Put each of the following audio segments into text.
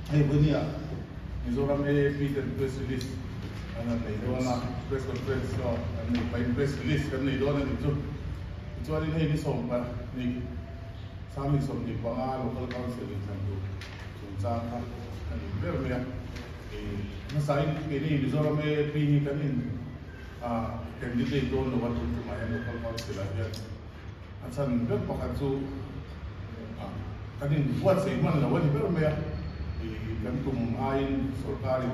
Ay bunia Mizoram Peter press release ana nei dona press conference no ani by press release kan nei dona ni chu ari nei ni som pa ni sami som ni panga local council in sandu chungcha ka ani ber me na sai ke ni Mizoram pe hi kanin candidate don no watu tu mai local council ya asan ber pakhat chu kanin buat sei man la wani ber me kan tum ain sorkari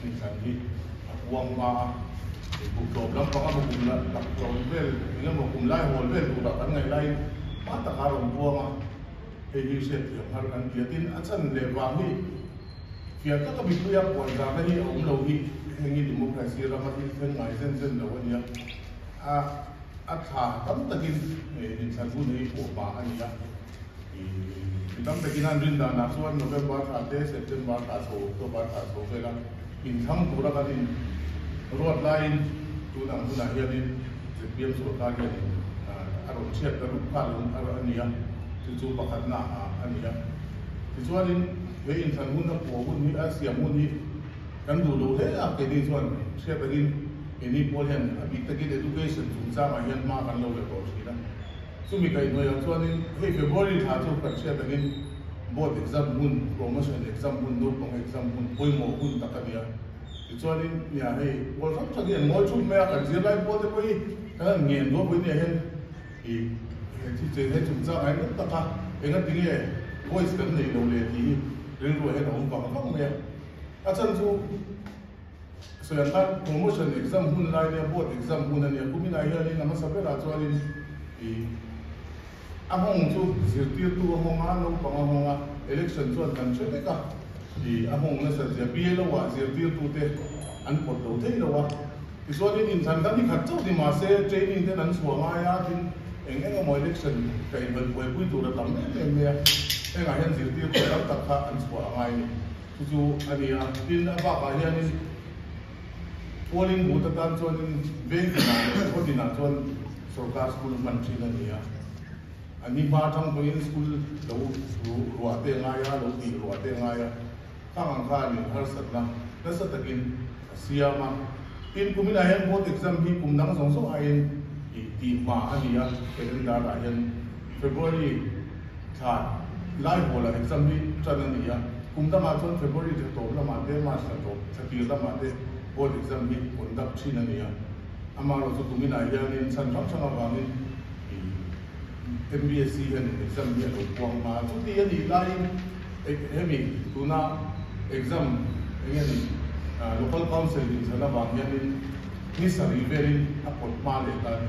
ni sangi uang ma buku lam pa ka buku la vel ni mo kum lai hol vel tu kan ngai lai ma ta karon buang e hi set ya har kan kiatin achan le wa hi fiat ka bi tu ya ko da na hi om lo hi ngi demokrasi ra ma ti fen ngai zen lo wan ya a tha tam takin in san bu nei ko ba ani ya Kita beginan rinda nasuan November ate September atau Oktober atau kela inham pura kalin road line tu nang tu nahianin sepiam surga ni aron siap teruk kalun aron ania tuju pakat na ania tujuanin he insan muna pohon ni asia muni kan dulu he akedi tuan siap begin ini polian abis tadi education sama yang makan lo lekor kita Sumi kai no yang tuanin hey February thatu persia tagin board exam mun promotion exam mun no pong exam mun poi mo hun takania tuanin ya hey wal ram chagi ngoi chum me kan zir lai board poi kan ngien do poi ne hen i ti che he chum cha ai ta ka enga tingi voice kan nei lo le ti rin ro he dong pa ka me a chan chu so yang kan promotion exam mun lai ne board exam mun ne ku mi na ya ni na ma sabe la tuanin i Among tu zirtir tu among ano pangahong election tu kan siya ka di among na sa bielo wa zirtir tu te an porto te lo wa iso din insan kan di khatso di mase training den an suwa ya din eng mo election kai bal boy pui tu ra tam ne me e nga yan zirtir tu ra ta kha an suwa ngai ni tu ani ya din aba ka ya ni polling booth tan chon bank na ko din na chon sarkar school mantri na niya Ani batang ko in school lo ruate ngaya lo ti ruate ngaya kang ka ni har satna nasa takin siyama in kumina yan board exam hi kumnang song so ain ti ma ania calendar ayan February thar lai bola exam hi chanania kumda ma chon February to la ma de March to sakir la ma de board exam hi conduct chinania amaro so kumina yan in san chang chang awangin MBSC and exam dia lo buang ma tu dia ni lain hemi tuna exam ni local council ni sana bang yan ni sa riverin apot ma le ta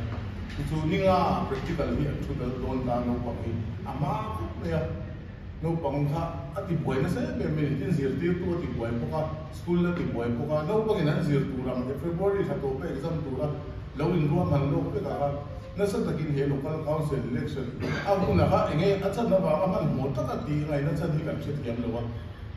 tu ni nga practical ni tu da don da no pa ni ama ko ya no pang kha ati boy na sa me tin zir tir tu ati boy po ka school na ti boy po ka no pang ina zir tu ram February tha to pe exam tu ra lo in ro man lo pe ka nasa takin he local council election ang una ka enge atsan na ba man mo ta ti ngai na chan hi kan chet yam lo wa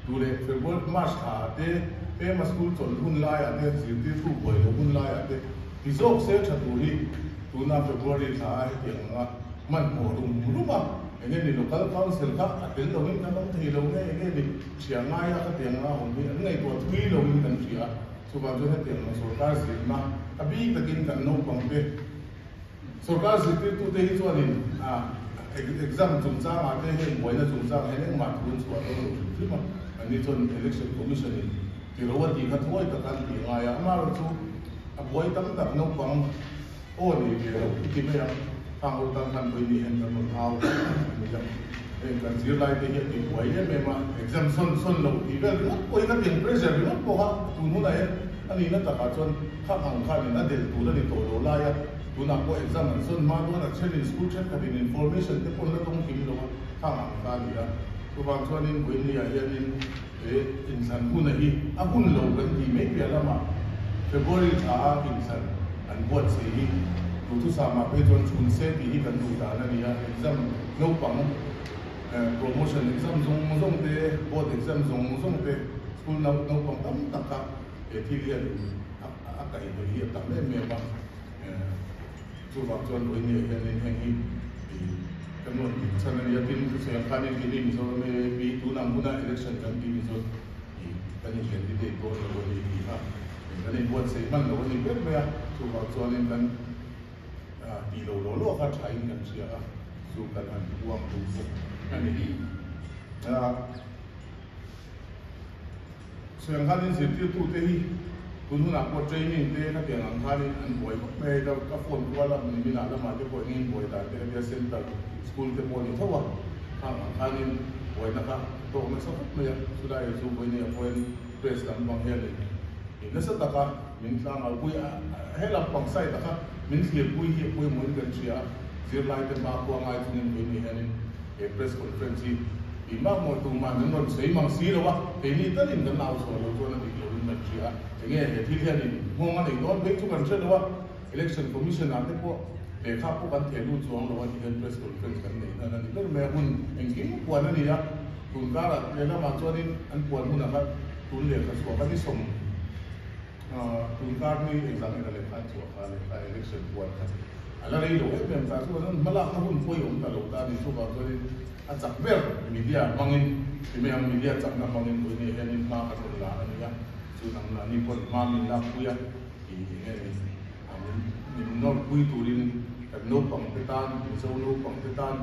dure February March tha te pe ma school chon hun lai ate zirti thu boy lo hun lai ate bizok se chaturi tuna February tha he nga man mo ruma enge ni local council ka atel lo in kan thei lo nge enge ni chia ngai ka te nga hon ni ngai to thui lo in kan chia so ba jo he te ma sarkar silma abi takin kan no pang pe Sarkar zirtir tu te hi chuanin exam chungcha ma te he boina chungcha he ne ma thun chwa to thi ma ani chon election commission ni ti ro ti kha thoi ta kan ti nga ya ma ro chu a boi tam tak no pang o ni ke ro ti me ya pang ro tan kan boi ni hen kan no thau ni ja en kan zir lai te hi ti boi ye me ma exam son lo ti ga no boi na bien pressure no po ha tu nu la he ani na ta ka chon kha hang kha ni na del tu la ni to lo la ya Tuna ko exam son ma do na chen in school chen ka din information te pon na tong kim lo ka ma ka ni ya to ba chuan in ko ni ya yan in insan hu na hi a hun lo kan ti me pya la ma February tha insan an bot se hi tu sa ma pe chon chun se ti hi kan du da na ni ya exam no pang promotion exam zong te board exam zong te school no pang tam tak ka ti li a ka hi hi ta me ba chu ba chuan loi ni hian in heng hi kan mo sana niya tin sa kanin kini so may tunang muna election kan kini so kanin candidate ko na wala iha kanin buat sa iman na wala iha so actually kan di lolo ka trying kan siya so kan ang uang tubo kanin so yang kanin sa tu tehiคุณหนักว่าใจนี่เต้ถ้าเกี่ยงอังคารนี่อันป่วยไม่ได้ก็ฝนว่าละมันมีหนาละมาที่ป่วยนี่ป่วยแต่เดี๋ยวเซ็นต์สกูลที่ป่วยนี่เท่าว่าทางอังคารนี่ป่วยนะครับโตไม่สักไม่สุดท้ายสู้ป่วยนี่ป่วยเพรสกันบางอย่างเลยนี่สักตะการมินสร้างเอาป่วยให้เราปังใส่ตะการมินเสียป่วยเหมือนกันเชียเสียลายเป็นมาป่วยง่ายทุกอย่างป่วยนี่เห็นเพรสคอนเฟอเรนซ์อีมากหมดตัวมันนั่นนนสีมังสีแล้ววะเดี๋ยวนี้ตั้งแต่กันเอาส่วนเราตัวนั้นอีกเราเป็นมันเชียอย่างเงี้ยที่เรียนนี่มองอะไรก็เด็กทุกคนเชื่อว่า election commission นั่นที่พวกเด็กข้าพวกกันเทลูจวงเราว่าที่เรียน press conference กันนี่นั่นนี่เป็นแม่หุ่นเองกินปวดนั่นนี่นะคุณก็เรียนแล้วมาจวนนี่อันปวดหุ่นนะครับคุณเรียนกับสวกันที่ส่งคุณก็มี exam อะไรผ่านสวกันเลย election ปวดครับอะไรนี่เราเป็นภาษาส่วนนั้นมาละมาหุ่นป่วยหุ่นตลอดตานี่สวกันจวนนี่อาจับเบลมีเดียบางอินที่ไม่ยังมีเดียจับนักบางอินตัวนี้เห็นมากันหมดละอันนี้นะส่วนนั้นนี่คนมามีนักคุยอีกอย่างนี้มีนอคุยตัวนี้กับนกปังเตตันมีโซนกปังเตตัน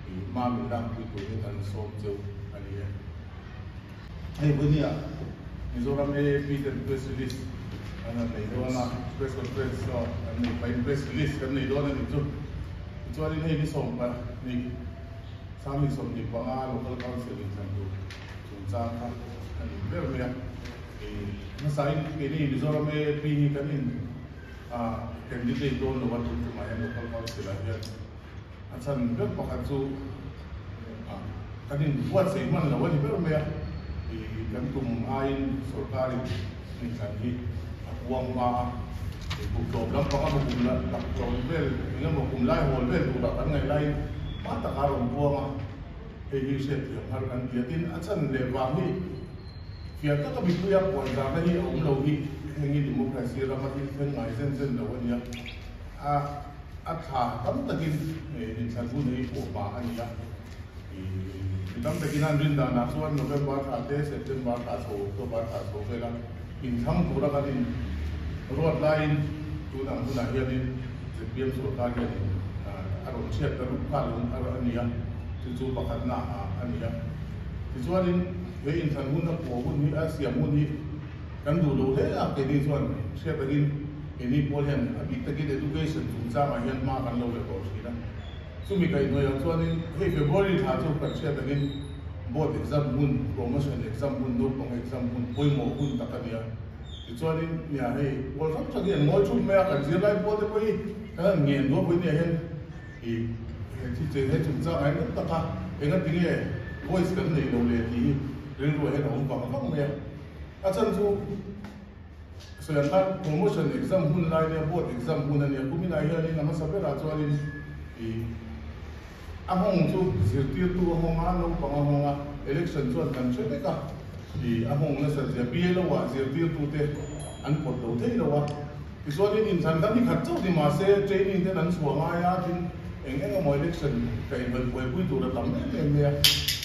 อีมามีนักคุยตัวนี้กันโซมเจ้าอันนี้ไอ้พวกนี้มีโซนมีปีเตอร์เพรสลิสอันนั้นในโดนนะเพรสคอนเฟอเรนซ์อันนี้ไปเพรสลิสกันในโดนนั่นนี่จุดนี้ให้ที่ส่งไปนี่สามีสมดีกว่าlocal council in Sandu จุนจ้าครับอันนี้เรื่องเนี้ยเมื่อสายนี้มิโซรัมปีนี้กันนี่candidate โดนหรือว่าจุดหมาย local council อะไรเนี่ยอาจารย์เรื่องประกันสู้กันนี่วัดเสียมันหรือว่าที่เรื่องเนี้ยกันกลุ่มไอ้สุรการในสันนิวางมาบุกโจมแล้วก็มาบุกละหลักโจมเวลนี่ก็บุกไล่หัวเวลบุกแบบนั้นไงไล่มาตะการองบัวมาเฮลิเซตอย่างนั้นกันเดียดินอาจารย์เลวานี่เกี่ยวกับบิดเบี้ยปวดร้านนี้องเราที่เฮงิดิมุกให้เสียรามาที่เป็นไงเส้นๆแล้ววันนี้อาถาตั้งแต่กินในชั้นผู้นี้ปวดมาอันนี้ตั้งแต่กินอันรินดานักส่วนโนเวมบาร์อาเทสเซปเทมบาร์อาโซตัวบาร์อาโซเวลาอินทั้งตัวละกันรถไลน์ตัวนั้นตัวนั้นเฮียนี่จะเปลี่ยนสุรการเฮียนี่อารมณ์เชื่อมกับลูกค้าลงอารมณ์นี้จู่ๆประกันหน้าอันนี้จู่ๆนี่เฮ้ยอินสันหุ่นนักหัวหุ่นนี้เสียหุ่นนี้กันดูเลยเป็นนี่ส่วนเชื่อไปกินนี่พอเห็นบิดตะกี้ education จู่ๆมาเห็นมากันเราเลยบอกสินะซึ่งมีใครหน่วยส่วนนี้เฮ้ย February ถ้าจู่กันเชื่อไปกิน board exam หุ่น promotion exam หุ่น no pong exam หุ่นป่วยหมอหุ่นตะกันเนี่ยจู่ๆนี่เนี่ยเฮ้ยวันสักสักอย่างงอชุ่มแม่กันเสียไรพอจะไปกันเงี้ยด้วยไปเนี่ยเห็นที่เจอให้จุดจ้าไอ้นั่นตะกะเองก็ทีนี้ voice กันในโรงเรียนที่เรียนรู้ให้เราฟังฟังเนี่ยอาจารย์จู่ส่วนการ promotion exam หุ่นอะไรเนี่ย board exam หุ่นอะไรเนี่ยกูมีนายเฮียนี่นะมันสับเป็นอะไรนี่ห้องจู่เสียที่ตัวห้องงานเราฟังห้องงาน election ส่วนกันใช่ไหมครับห้องนั้นเสียปีแล้วว่าเสียที่ตัวเตะอันปวดตัวเท่แล้วว่าที่ส่วนนี้อินสันกันที่ขัดเจ้าที่มาเสีย training ที่นั้นสวมายาที่เองก็มวยเล็กชันใครเป็นผู้คุยตัวระดับนี้เนี่ย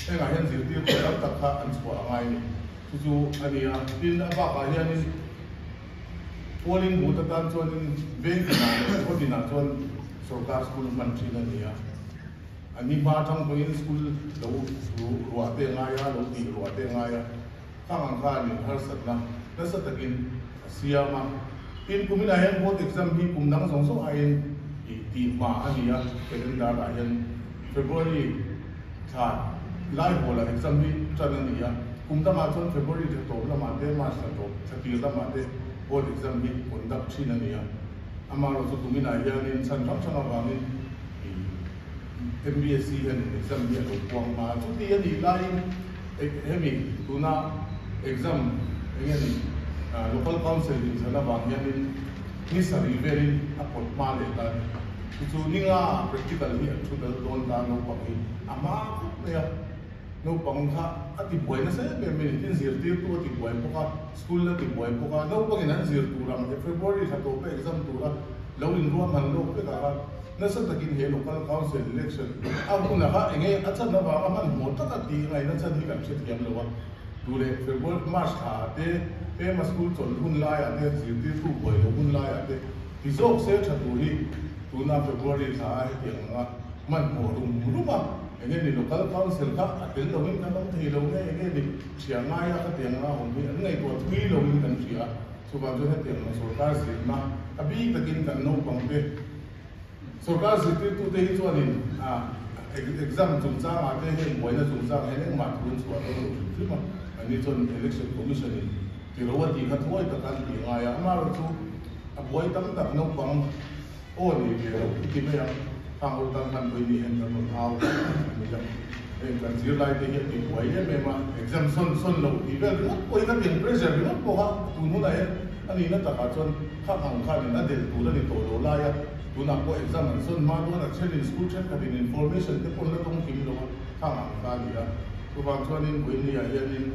เองอาจจะสิ่งที่เราตัดขาดอันสวยงามนี่จู่ๆอันนี้ดินบ้าอะไรนี่พอลิงบุตรตานส่วนเบงก์นะคนที่นั่นส่วนสกาสคูลมันที่นั่นเนี่ยอันนี้มาทำเป็นสคูลเรารัวเตงายาเราตีรัวเตงายาข้างข้างนี่ฮาร์สัตนะนั่นสัตกินเสียมาอินคุมินาเห็นบท exam ที่คุมดังสองไอ้ทีมาอันนี้เป็นดาราเห็น February ชาไล่หัวละ exam ที่จันนี่คุมตั้งมาจน February จะจบแล้วมาเดือนมาจะจบสักทีละมาเดือนบท exam ที่คนดับชินนี่อามาเราสุคุมินาเห็นนี่ฉันรับฉันเอาไว้ MBSC เห็น exam ที่เราควงมาทุกทีนี่ไล่เห็นมีตัวน่า exam อย่างนี้local council in Sanabang yan ni sarili apot malitan so ni nga practical ni at so doon ta no pang ama ko ya no pang ha at ibuhay na sa minute zero to at ibuhay po ka school na ibuhay po ka no pang inan zero to lang February sa to pa exam to la lawin ruwa man lo ka na sa takin he local council election ang una ka enge atsan na ba man mo ta ka ti ngai na chan hi kan chet yam lawa dure February March ha te pe ma school chon hun lai ate zirti tu boi lo hun lai ate izok se chatu hi tu na February tha he nga man mo ruma enge ni local council ka atel lo in kan thei lo nge enge ni chiang ngai ka te nga hon bi an ngai to thui lo in kan chia so ba jo he te na sarkar se ma abi takin kan no pang pe sarkar se tu te hi chuanin exam chung cha ma te he boina chung cha he ne ma thun chwa lo chu ma ani chon election commission ni ti ro ti kha thoi ta kan ti nga ya ma ro chu a boi tam tak no pang o ni ke ro ti me ya phang o tam kan boi ni hen kan no thau ni ja en kan zir lai te he ti boi ne me ma exam son lo ti ve no boi na bin pressure no ko ha tu nu la he ani na ta ka chon kha phang kha ni na de tu la ni to lo la ya tu na ko exam an son ma do na chen in school chen ka din information te pon la tong kim lo ha ang ka ni ya so ba chuan in boi ni ya in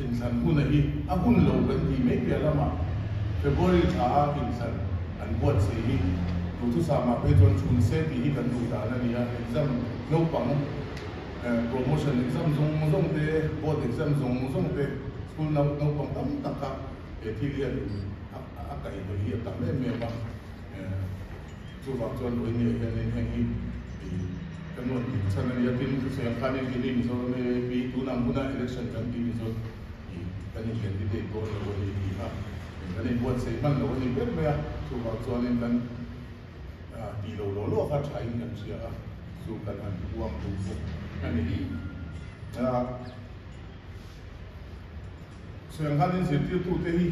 insan kun hi a kun lo kan ti me pe la ma February tha insan an buat se hi tu sa ma pe chuan chun se ti hi kan du ta na ni ya exam no pang promotion exam zong te board exam zong te school no pang tam tak ka thi lian a kai boi hi ta me ma chu ba chuan boi ni ya in hi kan no chan ni ya tin se kan ni ni so me bi tu na muna election kan ti ni so kan ni candidate ko lo ni hi ha kan ni buat se man lo ni pe me chu ba chuan in kan ti lo ka thai kan sia chu kan an uam tu kan ni so yang kan ni se ti tu te hi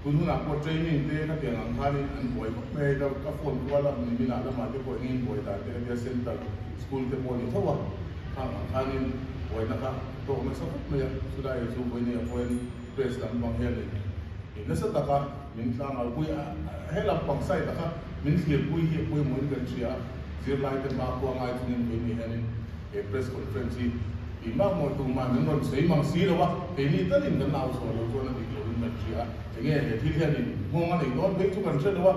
kun hu na ko training te ka tiang ang kan an boi me da ka phone ko la ni na la ma te ko ni boi da te dia center school te mo ni thawa ang kan ni boi na ka to me sa me ya su da su boi ni ko en press lam bang he ni na sa ta ka min tlang al bui he lam pang sai ta ka min hie bui mo kan chia zir lai te ma ko ngai tu ni boi ni he ni e press conference i ma mo tu ma min ron sei mang si lo wa te ni ta nin kan nau so lo so na di lo ni kan chia nge he thi hian in mo ma nei don pe chu kan che lo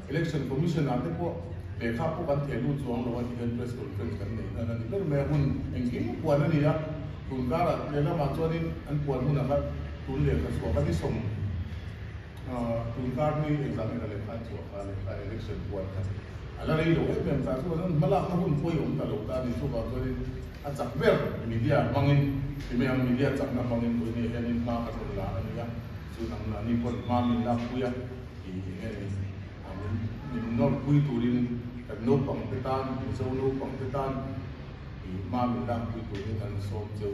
election commission ate ko le kha po kan the lu chuang lo wa ti press conference kan nei na ni per me hun en kim ko na ni ya kun ga la le la ma chuan in an puan hun na tun le ka so ka ni som tun ka ni exam na le kha chu ka le ka election puan ka ala rei lo e pem ta chu na mala ka hun poi om ta lo ta ni chu ba chuan in a chak ber media mangin ti me ang media chak na mangin ko ni hian in ma ka thon la ani ya chu nang na ni kon ma min la puya i he ni no pui turin kan no pang te tan so no pang te tan i ma min la pui turin kan so cheu